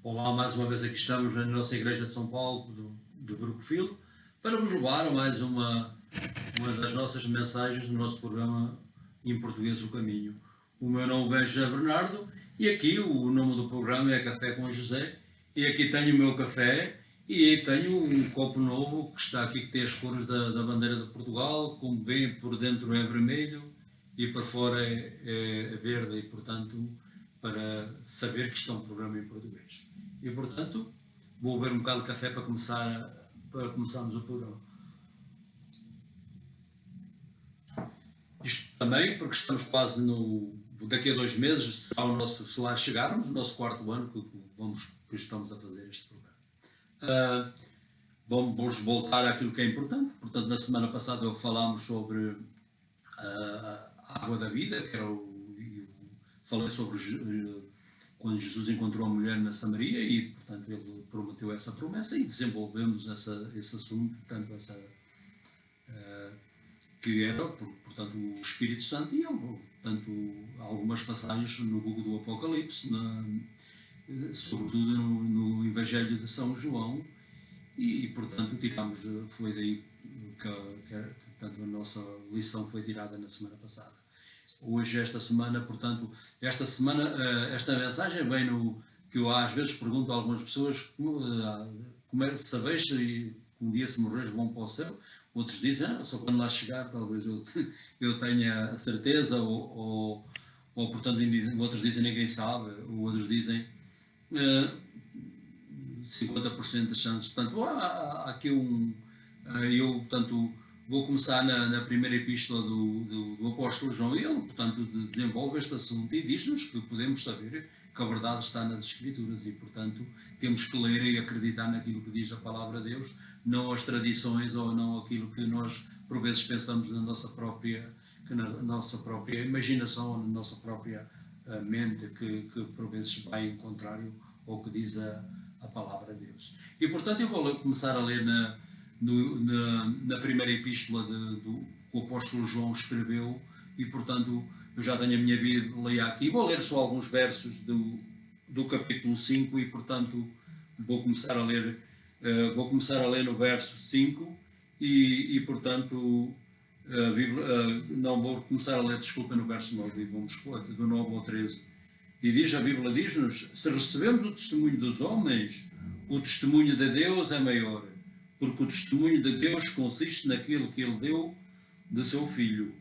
Olá, mais uma vez aqui estamos na nossa Igreja de São Paulo, do Grupo Filo, para vos levar a mais uma das nossas mensagens no nosso programa em português O Caminho. O meu nome é José Bernardo e aqui o nome do programa é Café com José. E aqui tenho o meu café e tenho um copo novo que está aqui, que tem as cores da bandeira de Portugal, como bem por dentro é vermelho e por fora é verde, e portanto para saber que isto é um programa em português. E portanto vou beber um bocado de café para começarmos o programa. Isto também porque estamos quase daqui a 2 meses, se lá chegarmos, o nosso 4º ano que estamos a fazer este programa. Vamos voltar àquilo que é importante. Portanto, na semana passada falámos sobre a água da vida, que era falei sobre quando Jesus encontrou a mulher na Samaria e, portanto, ele prometeu essa promessa e desenvolvemos esse assunto, portanto, que era, portanto, o Espírito Santo e, portanto, algumas passagens no Google do Apocalipse, sobretudo no Evangelho de São João e portanto, foi daí que portanto, a nossa lição foi tirada na semana passada. Hoje, esta semana, portanto, esta mensagem vem que eu às vezes pergunto a algumas pessoas como é, sabeis se um dia se morreres vão para o céu. Outros dizem, só quando lá chegar talvez eu tenha a certeza, ou portanto, outros dizem ninguém sabe, ou outros dizem 50% de chances. Portanto, há aqui eu, portanto, vou começar na primeira epístola do apóstolo João, e ele, portanto, desenvolve este assunto e diz-nos que podemos saber que a verdade está nas Escrituras e, portanto, temos que ler e acreditar naquilo que diz a palavra de Deus, não as tradições ou não aquilo que nós, por vezes, pensamos na nossa própria imaginação, na nossa própria mente, que por vezes vai em contrário ao que diz a palavra de Deus. E, portanto, eu vou começar a ler na primeira epístola que o apóstolo João escreveu e, portanto, eu já tenho a minha Bíblia aqui. Vou ler só alguns versos do capítulo 5 e, portanto, vou começar a ler no verso 5 e portanto, não vou começar a ler, desculpa, no verso 9, vamos do 9 ao 13. E a Bíblia diz-nos, se recebemos o testemunho dos homens, o testemunho de Deus é maior, porque o testemunho de Deus consiste naquilo que Ele deu de seu Filho.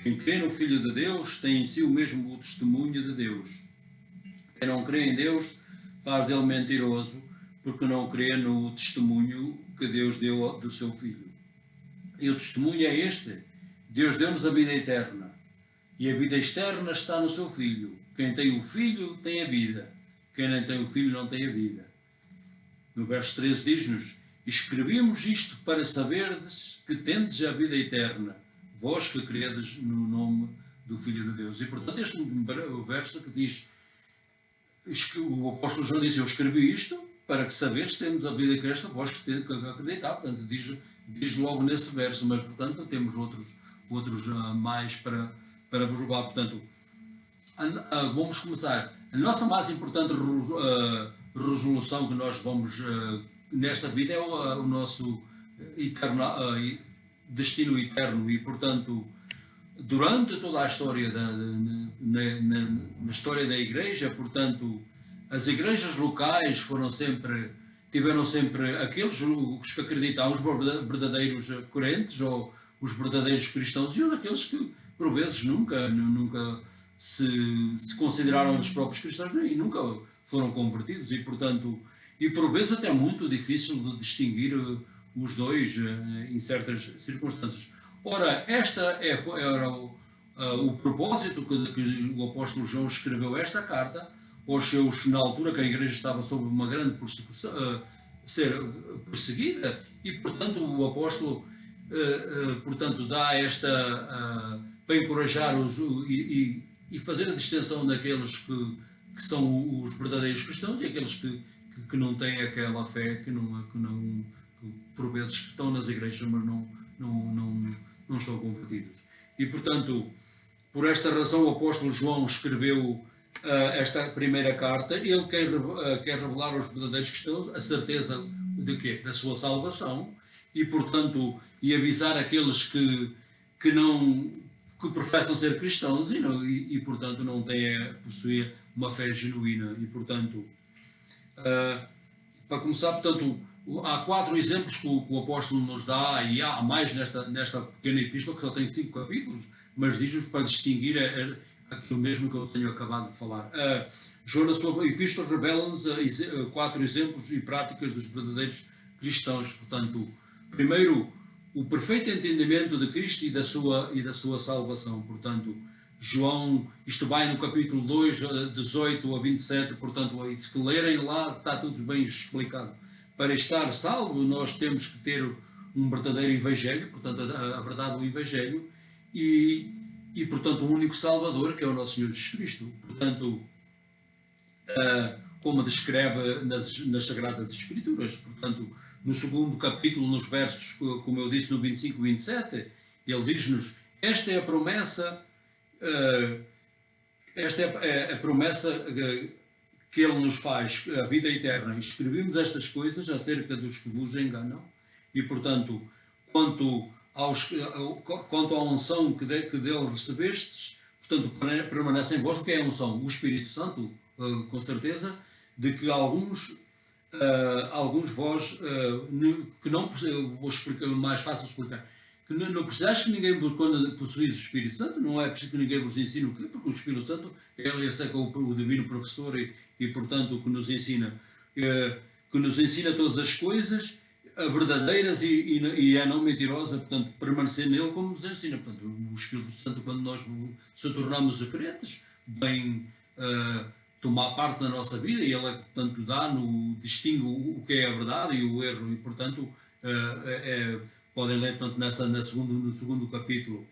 Quem crê no Filho de Deus tem em si o mesmo testemunho de Deus. Quem não crê em Deus faz dele mentiroso, porque não crê no testemunho que Deus deu do seu Filho. E o testemunho é este: Deus deu-nos a vida eterna, e a vida externa está no seu Filho. Quem tem o Filho tem a vida, quem não tem o Filho não tem a vida. No verso 13 diz-nos, escrevemos isto para saberdes que tendes a vida eterna, vós que credes no nome do Filho de Deus. E portanto este verso que diz, o apóstolo João diz, eu escrevi isto para que saberes que temos a vida eterna, vós que acreditar. Portanto diz logo nesse verso, mas portanto temos outros mais para vos levar. Portanto, vamos começar. A nossa mais importante resolução que nós vamos nesta vida é o nosso destino eterno e, portanto, durante toda a história na história da Igreja, portanto, as igrejas locais tiveram sempre aqueles que acreditavam, os verdadeiros crentes ou os verdadeiros cristãos, e aqueles que por vezes nunca se consideraram os próprios cristãos e nunca foram convertidos e, portanto, e por vezes até muito difícil de distinguir os dois em certas circunstâncias. Ora, era o propósito que o apóstolo João escreveu esta carta aos seus, na altura que a igreja estava sob uma grande persecução, ser perseguida, e portanto o apóstolo portanto dá esta para encorajar e fazer a distinção daqueles que são os verdadeiros cristãos e aqueles que não têm aquela fé, que por vezes estão nas igrejas, mas não estão convertidos. E, portanto, por esta razão o apóstolo João escreveu esta primeira carta, ele quer revelar aos verdadeiros cristãos a certeza de quê? Da sua salvação e, portanto, e avisar aqueles que não que professam ser cristãos portanto, não têm, possuem uma fé genuína. E, portanto, para começar, portanto, há 4 exemplos que o apóstolo nos dá, e há mais nesta pequena epístola, que só tem 5 capítulos, mas diz-nos para distinguir aquilo mesmo que eu tenho acabado de falar. João, na sua epístola, revela-nos 4 exemplos e práticas dos verdadeiros cristãos. Portanto, primeiro, o perfeito entendimento de Cristo e da sua salvação. Portanto, João, isto vai no capítulo 2, 18 a 27, portanto, se lerem lá, está tudo bem explicado. Para estar salvo, nós temos que ter um verdadeiro evangelho, portanto, a verdade do evangelho, e portanto, um único Salvador, que é o nosso Senhor Jesus Cristo. Portanto, como descreve nas Sagradas Escrituras. Portanto, no segundo capítulo, nos versos, como eu disse, no 25 e 27, ele diz-nos, esta é a promessa que ele nos faz, a vida eterna. Escrevemos estas coisas acerca dos que vos enganam e, portanto, quanto à unção que dele recebestes, portanto, permanece em vós. O que é a unção? O Espírito Santo, com certeza, de que alguns vós, que não, vou explicar, mais fácil explicar, que não precisais que ninguém, quando possuís o Espírito Santo, não é preciso que ninguém vos ensine o quê, porque o Espírito Santo, ele é o divino professor e portanto, que nos ensina todas as coisas verdadeiras e é não mentirosa, portanto, permanecer nele como nos ensina. Portanto, o Espírito Santo, quando nós se tornamos crentes, vem tomar parte da nossa vida e ele, portanto, distingue o que é a verdade e o erro e, portanto, podem ler, portanto, no segundo capítulo.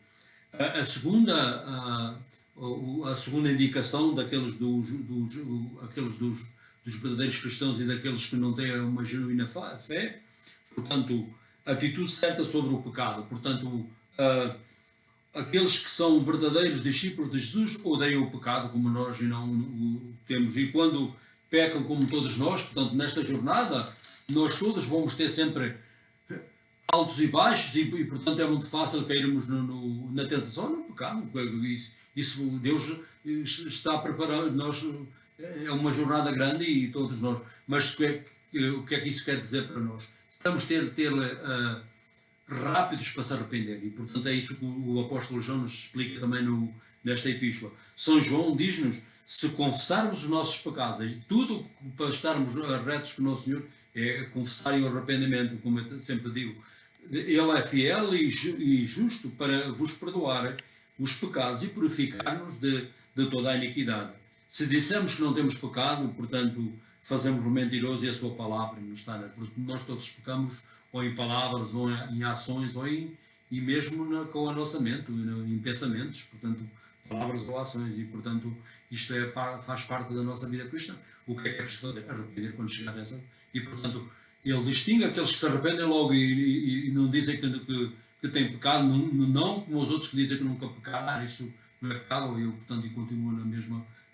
A segunda indicação daqueles dos verdadeiros cristãos e daqueles que não têm uma genuína fé, portanto, atitude certa sobre o pecado. Portanto, aqueles que são verdadeiros discípulos de Jesus odeiam o pecado como nós e não o temos. E quando pecam como todos nós, portanto, nesta jornada, nós todos vamos ter sempre altos e baixos e portanto, é muito fácil cairmos na tentação, no pecado. Isso Deus está preparando. É uma jornada grande e todos nós. Mas o que é que isso quer dizer para nós? Estamos a ter rápidos para se arrepender. E, portanto, é isso que o apóstolo João nos explica também nesta epístola. São João diz-nos, se confessarmos os nossos pecados, e tudo para estarmos retos com o nosso Senhor, é confessar e o arrependimento, como eu sempre digo. Ele é fiel e justo para vos perdoar os pecados e purificar-nos de toda a iniquidade. Se dissermos que não temos pecado, portanto, fazemos o mentiroso e a sua palavra não está. Porque nós todos pecamos ou em palavras, ou em ações, e mesmo com a nossa mente, em pensamentos, portanto, palavras ou ações, e portanto, isto faz parte da nossa vida cristã. O que é preciso fazer? Arrepender quando chegar a essa. E portanto, ele distingue aqueles que se arrependem logo e não dizem que têm pecado, não como os outros que dizem que nunca pecaram, isso não é pecado, e portanto, continuam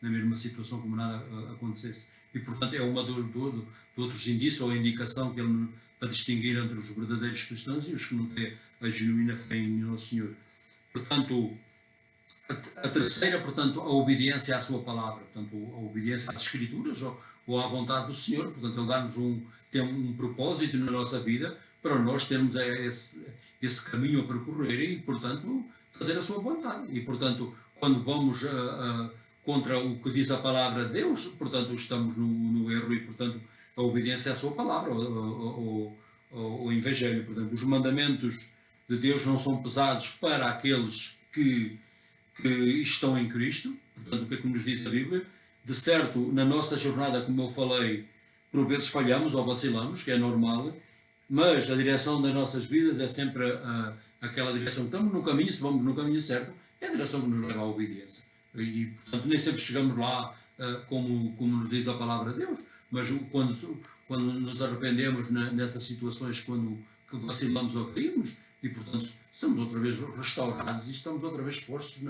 na mesma situação como nada acontecesse. E portanto, é uma dos outros indícios ou indicação que ele para distinguir entre os verdadeiros cristãos e os que não têm a genuína fé em Nosso Senhor. Portanto, a terceira, portanto, a obediência à sua palavra, portanto, a obediência às Escrituras ou à vontade do Senhor. Portanto, ele dá-nos tem um propósito na nossa vida para nós termos esse caminho a percorrer e, portanto, fazer a sua vontade. E, portanto, quando vamos contra o que diz a palavra de Deus, portanto, estamos no erro e, portanto, a obediência à sua palavra, o evangelho. Portanto, os mandamentos de Deus não são pesados para aqueles que estão em Cristo. Portanto, o que é que nos diz a Bíblia? De certo, na nossa jornada, como eu falei, por vezes falhamos ou vacilamos, que é normal, mas a direção das nossas vidas é sempre aquela direção. Estamos no caminho, se vamos no caminho certo, é a direção que nos leva à obediência. E, portanto, nem sempre chegamos lá como nos diz a palavra de Deus, mas quando nos arrependemos nessas situações, que vacilamos ou caímos, e portanto somos outra vez restaurados e estamos outra vez postos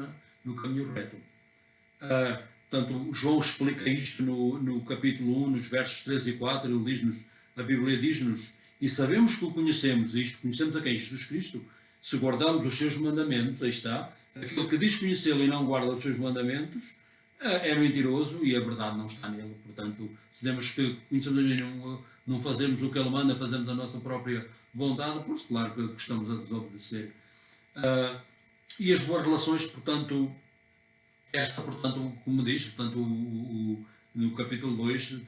no caminho reto. portanto, João explica isto no capítulo 1, nos versos 3 e 4, ele diz-nos, a Bíblia diz-nos, e sabemos que o conhecemos, isto, conhecemos a quem? Jesus Cristo, se guardarmos os seus mandamentos, aí está, aquele que diz conhecê-lo e não guarda os seus mandamentos, é mentiroso e a verdade não está nele. Portanto, se temos que conhecemos e não fazemos o que ele manda, fazemos a nossa própria vontade, pois claro que estamos a desobedecer. E as boas relações, portanto, esta, portanto, como diz, portanto, no capítulo 2,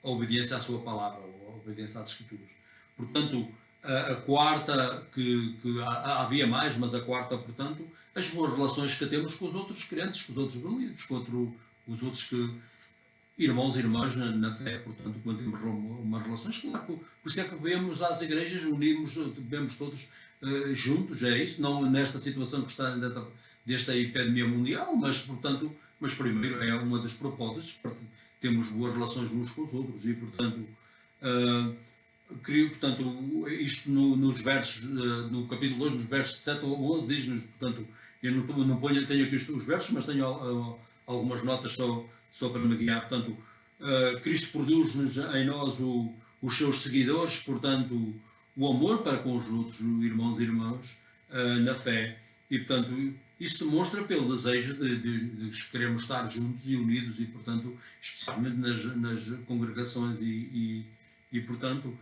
a obediência à sua palavra, a obediência às Escrituras. Portanto, a quarta, que havia mais, mas a quarta, portanto, as boas relações que temos com os outros crentes, com os outros believers, com os outros irmãos e irmãs na fé, portanto, quando temos umas relações, claro, por isso é que vemos às igrejas, unimos, vemos todos juntos, é isso, não nesta situação que está desta epidemia mundial, mas primeiro é uma das propósitos, temos boas relações uns com os outros e, portanto, portanto isto nos versos, no capítulo 2, nos versos 7 ou 11, diz-nos, portanto, eu não tenho aqui os versos, mas tenho algumas notas só para me guiar, portanto, Cristo produz-nos em nós os seus seguidores, portanto, o amor para com os outros irmãos e irmãs na fé, e, portanto, isso demonstra pelo desejo de queremos estar juntos e unidos e, portanto, especialmente nas congregações e portanto,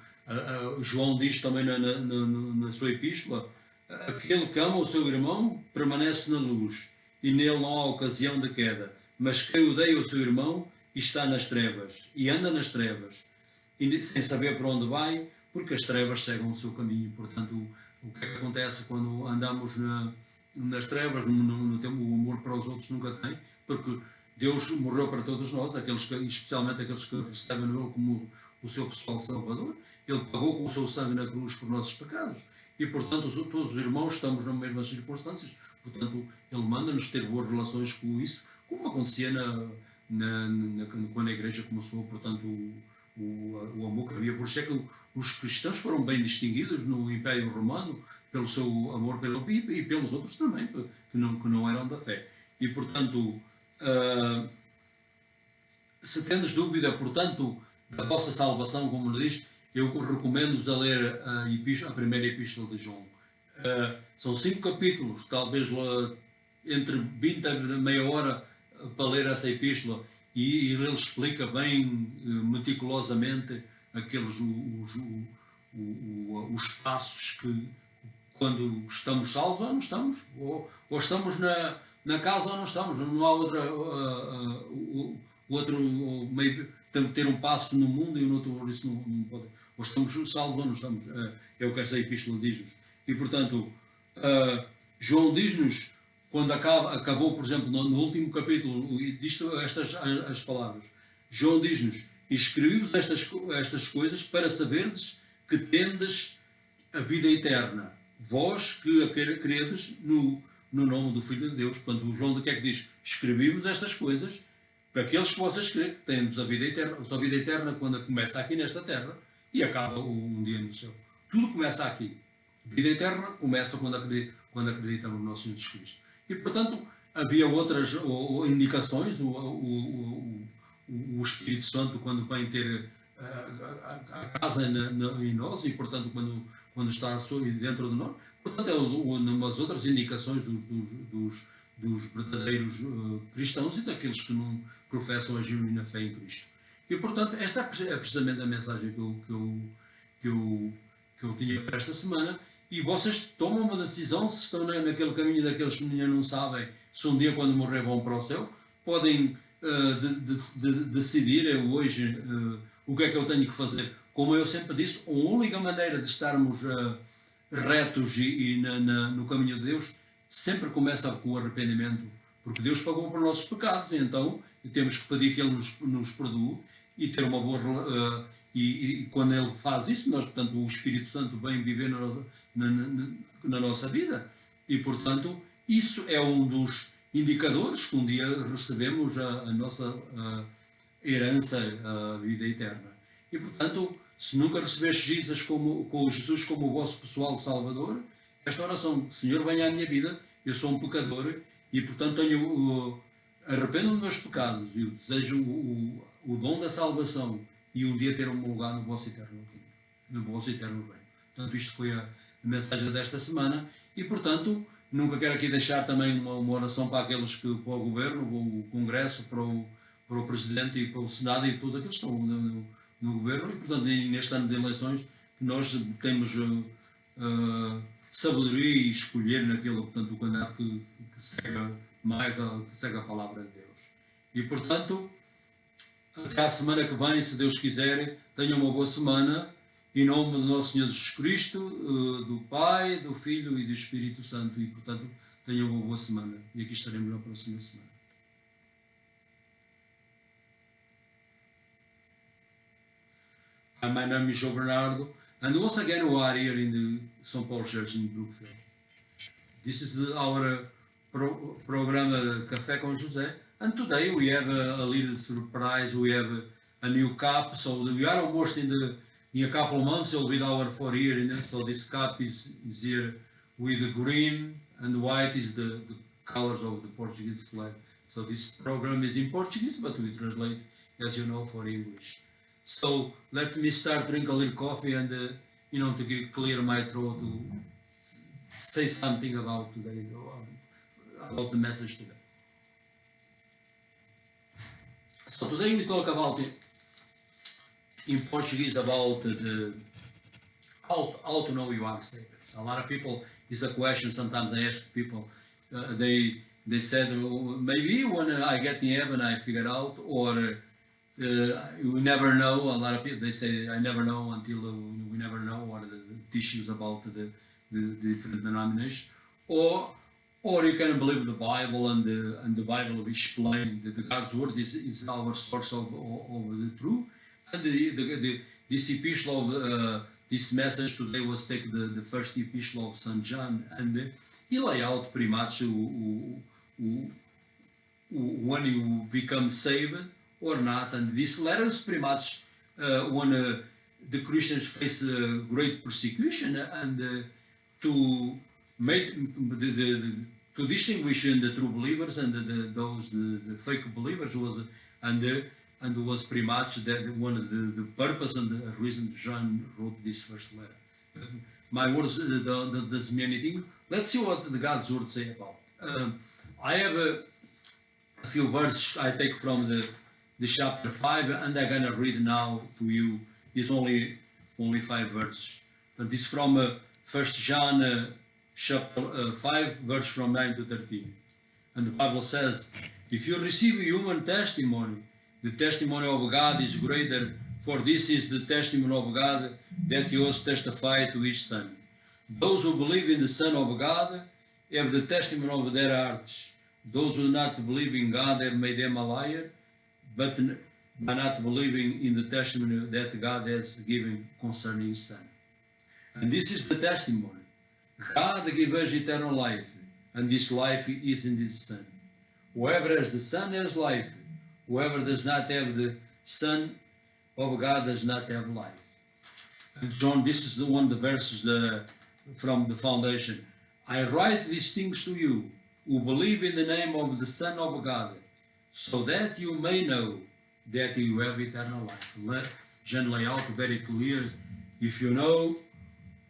João diz também na sua epístola, aquele que ama o seu irmão permanece na luz e nele não há ocasião de queda, mas quem odeia o seu irmão está nas trevas e anda nas trevas e sem saber para onde vai, porque as trevas cegam o seu caminho. Portanto, o que é que acontece quando andamos nas trevas, no tempo, o amor para os outros nunca tem, porque Deus morreu para todos nós, especialmente aqueles que recebem Ele como o seu pessoal Salvador. Ele pagou com o seu sangue na cruz por nossos pecados e, portanto, todos os irmãos estamos nas mesmas circunstâncias. Portanto, Ele manda-nos ter boas relações com isso, como acontecia quando a Igreja começou, portanto, o amor que havia. Por isso é que os cristãos foram bem distinguidos no Império Romano pelo seu amor e pelos outros também, que não eram da fé. E, portanto, se tendes dúvida, portanto, da vossa salvação, como nos diz, eu recomendo-vos a ler a primeira epístola de João. São 5 capítulos, talvez entre 20 a meia hora para ler essa epístola, e ele explica bem, meticulosamente, os passos que, quando estamos salvos ou não estamos, ou estamos na casa ou não estamos, não há outro meio, tem que ter um passo no mundo e no outro, isso não pode, ou estamos salvos ou não estamos, é o que essa epístola diz-nos. E, portanto, João diz-nos, quando acabou, por exemplo, no último capítulo, diz as palavras, João diz-nos, escrevi-vos estas coisas para saberdes que tendes a vida eterna, vós que credes no nome do Filho de Deus. Portanto, o João do que é que diz? Escrevi-vos estas coisas para aqueles que vocês creem que temos a vida eterna. A vida eterna quando começa aqui nesta terra e acaba um dia no céu. Tudo começa aqui. A vida eterna começa quando acreditamos no nosso Senhor Jesus Cristo. E, portanto, havia outras indicações. O Espírito Santo, quando vem ter a casa em nós e, portanto, quando está dentro de nós, portanto, é umas outras indicações dos verdadeiros cristãos e daqueles que não professam a genuína fé em Cristo. E, portanto, esta é precisamente a mensagem que eu tinha para esta semana. E vocês tomam uma decisão, se estão naquele caminho daqueles que ainda não sabem, se um dia quando morrer vão para o céu, podem decidir hoje o que é que eu tenho que fazer. Como eu sempre disse, a única maneira de estarmos retos no caminho de Deus sempre começa com o arrependimento, porque Deus pagou por nossos pecados, e então temos que pedir que Ele nos perdoe e ter uma boa e quando Ele faz isso, portanto, o Espírito Santo vem viver na nossa vida e, portanto, isso é um dos indicadores que um dia recebemos a nossa herança, a vida eterna. E, portanto, se nunca recebeste Jesus como o vosso pessoal Salvador, esta oração, Senhor, venha à minha vida, eu sou um pecador e, portanto, tenho arrependo dos meus pecados e desejo o dom da salvação e um dia ter um lugar no vosso eterno reino. Portanto, isto foi a mensagem desta semana e, portanto, nunca quero aqui deixar também uma oração para aqueles que, para o Governo, o Congresso, para o Presidente e para o Senado e todos aqueles que estão no Governo e, portanto, neste ano de eleições, nós temos sabedoria e escolher naquilo, portanto, o candidato que segue mais, que segue a palavra de Deus. E, portanto, até à semana que vem, se Deus quiser, tenham uma boa semana. Em nome do nosso Senhor Jesus Cristo, do Pai, do Filho e do Espírito Santo. E, portanto, tenham uma boa semana. E aqui estaremos na próxima semana. My name is João Bernardo. And once again, we are here in the St. Paul Church in Brookfield. This is our program, Café com José. And today we have a little surprise. We have a new cup. So we are almost in a couple of months with our 4 years. So this cup is here with the green and white is the colors of the Portuguese flag. So this program is in Portuguese, but we translate, as you know, for English. So let me start drink a little coffee and to clear my throat to say something about today, about the message today. So today we talk about in Portuguese about how to know you are saved. A lot of people, it's a question sometimes I ask people, they said, maybe when I get in heaven I figure out, or we never know. A lot of people, they say, I never know until we never know what are the issues about the different denominations. Or you can believe the Bible and the Bible explain that the God's word is our source of the truth. And this epistle of this message today was taken the first epistle of St. John, and he lay out pretty much when you become saved or not. And this letter is pretty much when the Christians face great persecution, and to make to distinguish the true believers and the fake believers was pretty much that one of the purpose and the reason John wrote this first letter. My words doesn't mean anything. Let's see what the God's word say about. I have a few verses I take from the chapter 5, and I'm gonna read now to you. It's only 5 verses. But it's from 1 John chapter 5, verse from 9 to 13. And the Bible says, if you receive human testimony, the testimony of God is greater, for this is the testimony of God, that He has testified to His Son. Those who believe in the Son of God have the testimony of their hearts. Those who do not believe in God have made them a liar, but by not believing in the testimony that God has given concerning His Son. And this is the testimony. God gave us eternal life, and this life is in His Son. Whoever has the Son has life. Whoever does not have the Son of God does not have life. And John, this is one of the verses from the foundation. I write these things to you who believe in the name of the Son of God, so that you may know that you have eternal life. John lay out very clear. If you know,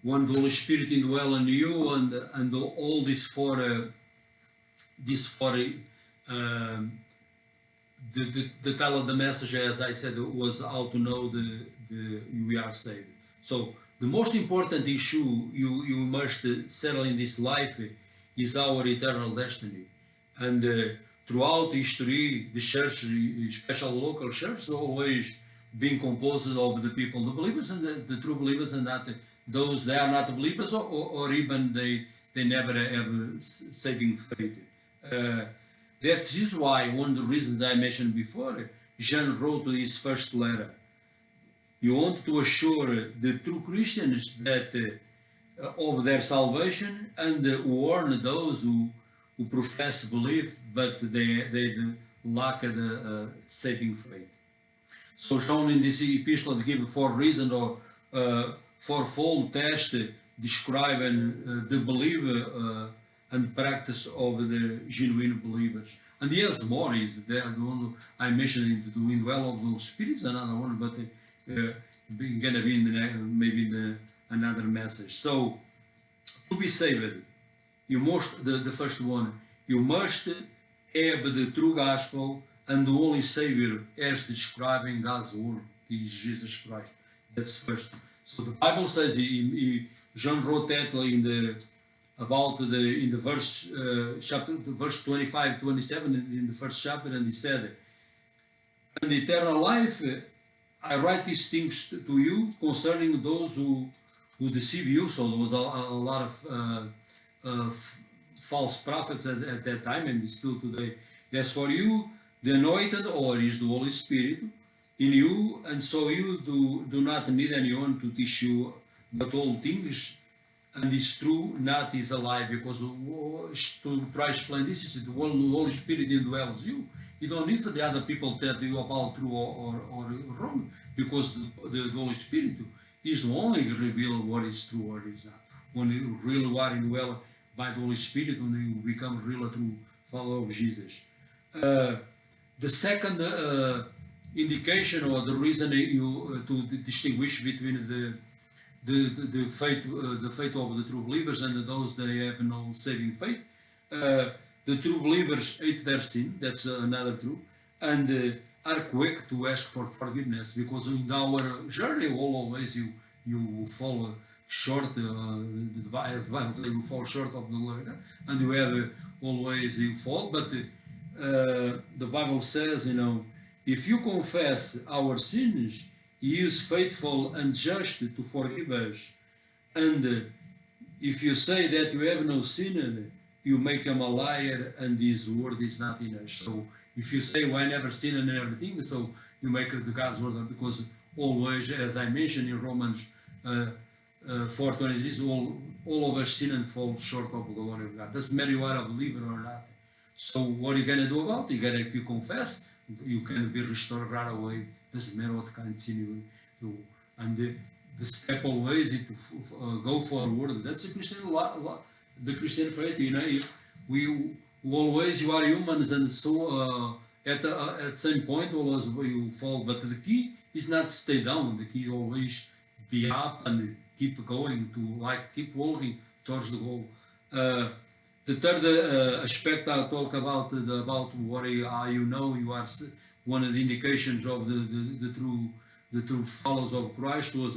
when the Holy Spirit indwell in you, and all these four the title of the message, as I said, was how to know we are saved. So the most important issue you must settle in this life is our eternal destiny. And throughout history, the church, especially local church, always been composed of the people, the believers and the true believers, and not those that are not believers, or even they never have saving faith. That is why one of the reasons I mentioned before, John wrote his first letter. He wanted to assure the true Christians that of their salvation, and warn those who profess belief but they lack the saving faith. So John in this epistle gives 4 reasons, or 4-fold test describing the belief and practice of the genuine believers. And yes, more is the one I mentioned to indwell of those spirits, another one, but gonna be in maybe in another message. So to be saved, you must the first one, you must have the true gospel and the only Savior as described in God's word, is Jesus Christ. That's first. So the Bible says, John wrote that in the verse chapter verse 25, 27 in the first chapter, and he said, "And eternal life, I write these things to you concerning those who deceive you." So there was a lot of false prophets at that time, and still today. As for you, the anointed oil is the Holy Spirit in you, and so you do not need anyone to teach you but all things, and it's true, not is alive, because to try to explain this is the Holy Spirit indwells you. You don't need for the other people to tell you about true or wrong, because the Holy Spirit is the only reveal what is true or is not. When you really are indwelled by the Holy Spirit, when you become real true follower of Jesus. The second indication, or the reason you to distinguish between the faith of the true believers and those that have no saving faith. The true believers hate their sin. That's another truth, and are quick to ask for forgiveness, because in our journey always you fall short. As the Bible says, you fall short of the Lord, and you have always you fall. But the Bible says, if you confess our sins, He is faithful and just to forgive us. And if you say that you have no sin, you make him a liar, and his word is not in us. So if you say, well, I never sin and everything, so you make the God's word, because always, as I mentioned in Romans 4:23, all of us sin and fall short of the glory of God. Doesn't matter you are a believer or not. So what are you going to do about it? If you confess, you can be restored right away. Doesn't matter what kind of sin you do. And the step always is to go forward. That's the Christian faith. We always, you are humans, and so at some point always you fall. But the key is not stay down. The key is always be up and keep going, to keep walking towards the goal. The third aspect I'll talk about what you are. You are one of the indications of the true followers of Christ was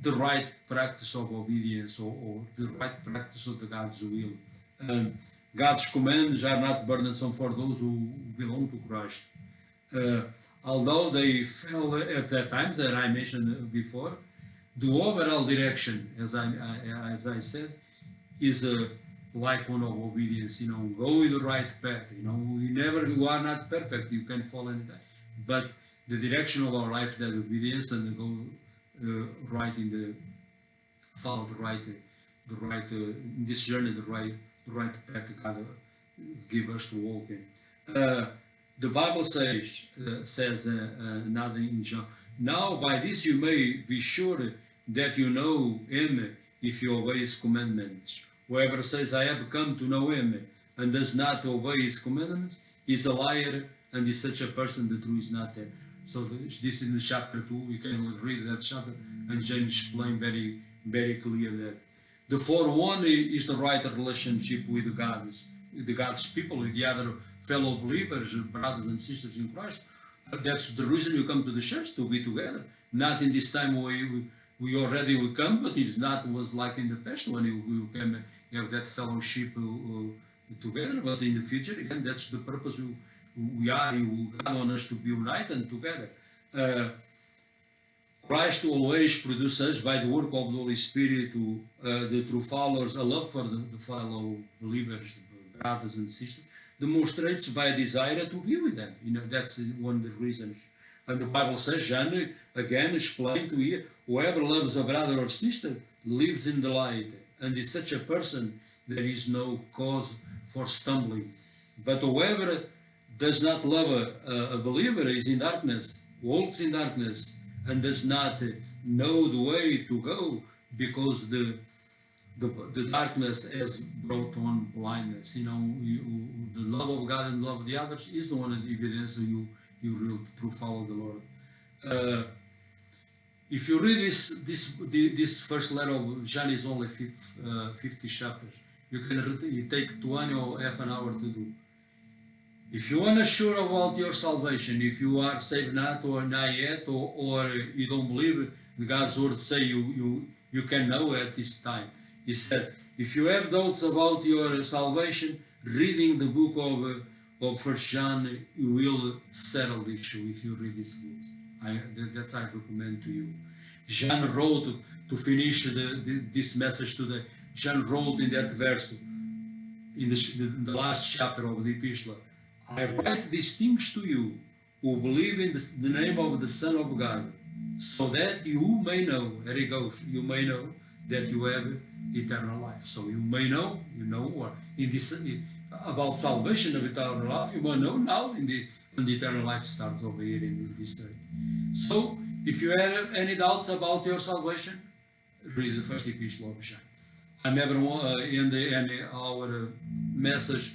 the right practice of obedience, or the right practice of the God's will. God's commands are not burdensome for those who belong to Christ. Although they fell at that time, that I mentioned before, the overall direction, as I said, is like one of obedience. Go in the right path. You are not perfect. You can fall anytime, but the direction of our life, that obedience, and go right in the follow the right in this journey, the right path God give us to walk in. The Bible says another in John. Now by this you may be sure that you know Him, if you obey His commandments. Whoever says, I have come to know Him, and does not obey His commandments, is a liar, and is such a person, the truth is not there. So this in the chapter 2, we can read that chapter, and James explained very, very clear that the fourth one is the right relationship with God's people, with the other fellow believers, brothers and sisters in Christ. That's the reason you come to the church, to be together. Not in this time we already will come, but it was like in the past when we came, you have that fellowship together. But in the future, again, that's the purpose. God wants us to be united and together. Christ always produces by the work of the Holy Spirit to the true followers a love for the fellow believers, brothers and sisters, demonstrates by a desire to be with them. That's one of the reasons. And the Bible says, John again explained to you, whoever loves a brother or sister lives in the light, and is such a person there is no cause for stumbling. But whoever does not love a believer is in darkness, walks in darkness, and does not know the way to go, because the the darkness has brought on blindness. You know, the love of God and the love of the others is the one that evidences you really true follow the Lord. If you read this first letter of John is only 50 chapters. You take 20 or half an hour to do. If you want to sure about your salvation, if you are saved not or not yet, or you don't believe God's word say you can know at this time. He said, if you have doubts about your salvation, reading the book of First John, you will settle the issue if you read this book. That's I recommend to you. John wrote to finish this message today. John wrote in that verse, in the last chapter of the epistle, I write these things to you who believe in the name of the Son of God, so that you may know, there he goes, you may know that you have eternal life. So you may know, or in this about salvation of eternal life, you may know now when the eternal life starts over here in this study. So if you have any doubts about your salvation, read the first epistle of John. I never in our message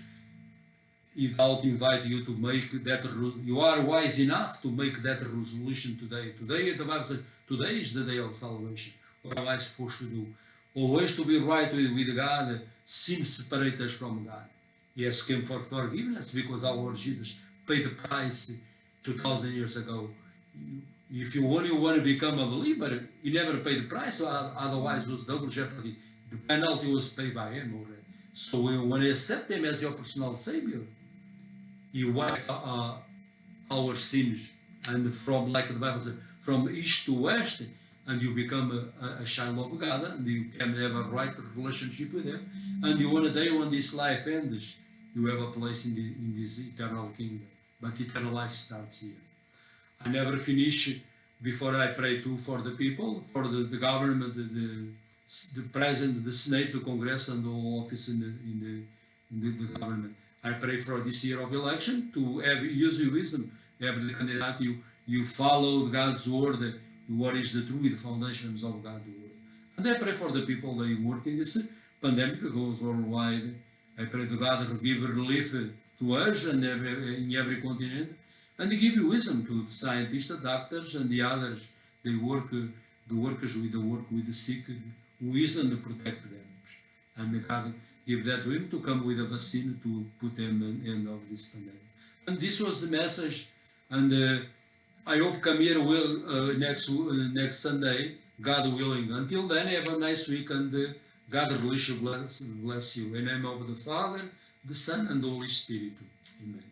without invite you to make that. You are wise enough to make that resolution today. Today, the Bible says, today is the day of salvation. What am I supposed to do? Always to be right with God. Sin separates us from God. He has come for forgiveness because our Lord Jesus paid the price 2,000 years ago. If you only want to become a believer, you never pay the price. Otherwise, it was double jeopardy. The penalty was paid by Him already. So when you accept Him as your personal Savior, you wipe our sins, and from, like the Bible says, from east to west, and you become a child of God, and you can have a right relationship with Him. And you one day when this life ends, you have a place in this eternal kingdom. But eternal life starts here. I never finish before I pray too for the people, for the government, the president, the Senate, the Congress, and all office in the government. I pray for this year of election to use your wisdom, have the candidate you follow God's word, what is the truth, the foundations of God's word. And I pray for the people that work in this pandemic that goes worldwide. I pray to God to give relief to us and in every continent, and to give you wisdom to scientists, doctors, and the others. They work, the workers with the sick, wisdom to protect them. And God give that to him to come with a vaccine to put them in the end of this pandemic. And this was the message. And I hope come here next Sunday, God willing. Until then, have a nice week, and God will bless you. In the name of the Father, the Son, and the Holy Spirit. Amen.